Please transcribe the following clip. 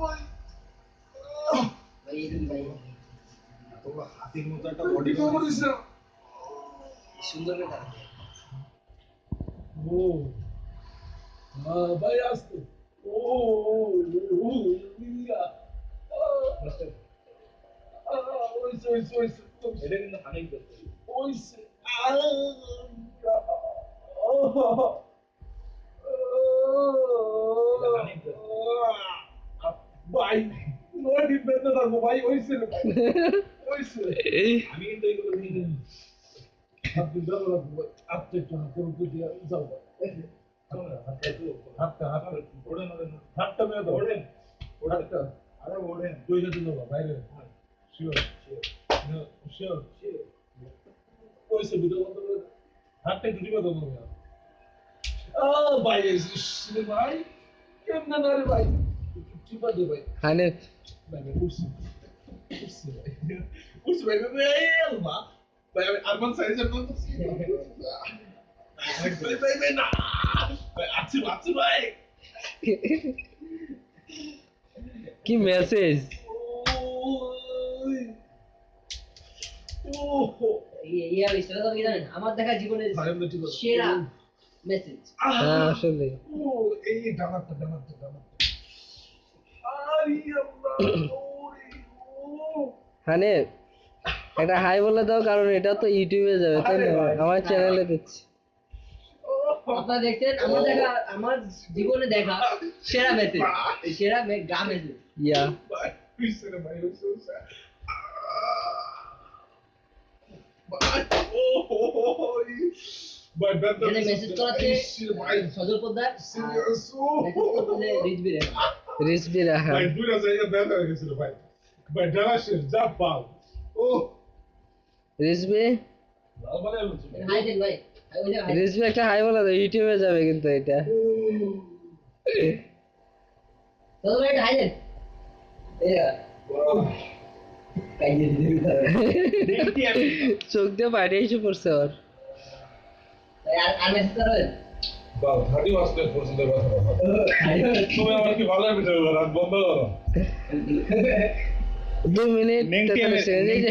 ভাই এদিকে ভাই তোমরা হাতির মতো একটা বডি করিস না সুন্দর করে ও ভাই আসতো ও ইয়া ওইসে ওইসে ওইসে এটা কিন্তু হানিং করতে ওইসে ভাই নয়টি বেঁধে থাকবো ভাই ওইসে ভাই ওইসে আমি কিন্তু এগুলো দিই আপনি যাবো আপনি একটু হাতের উপর দিয়ে যাও হাতটা ওড়েন ওড়েন হাতটা মেয়ে দাও ওড়েন হাতটা আরে ওড়েন দুই হাতে যাবো বাইরে শিওর শিওর ওইসে ভিডিও বন্ধ করে হাতটা একটু টিপে দাও তুমি ভাই ভাই কেমন না রে ভাই টিপা দে ভাই হানে ভাই উঠছি ভাই উঠছি ভাই মা ভাই আমি আরমান সাইজের মতো ভাই ভাই ভাই না ভাই আছি ভাই কি মেসেজ ইয়া ইসরা তো কি জানেন আমার দেখা জীবনের সেরা মেসেজ হ্যাঁ আসলে এই ডানাটা আরে আল্লাহ হানে এটা হাই বলে দাও কারণ এটা তো ইউটিউবে যাবে তাই না আমার চ্যানেলে দিচ্ছি আপনারা দেখছেন আমার জীবনে দেখা সেরা মেসেজ সেরা গা মেসেজ ইয়া ভাই পিছনে ভাই ওইসে ভাই এখানে মেসেজ করাতে ভাই সজল পোদ্দার সিরিয়াস মেসেজ করতে রিজবি রে রিজবি রাহা ভাই দুইটা জায়গা ব্যথা হয়ে গেছিল ভাই ভাই ডালাশের যা পাও ও রিজবি মানে বলছি হাই দেন ভাই রিজবি একটা হাই বলে দাও ইউটিউবে যাবে কিন্তু এটা সজল ভাই হাই দেন চোখ দিয়ে বাইরে এসে পড়ছে ওর আর মেসেজ করবেন বাহ 30 ওয়াট পর্যন্ত ব্যথা তুমি আমার কি ভালো ভিডিও রাত বন্ধ করো 2 মিনিট নেংটি 43 সেকেন্ড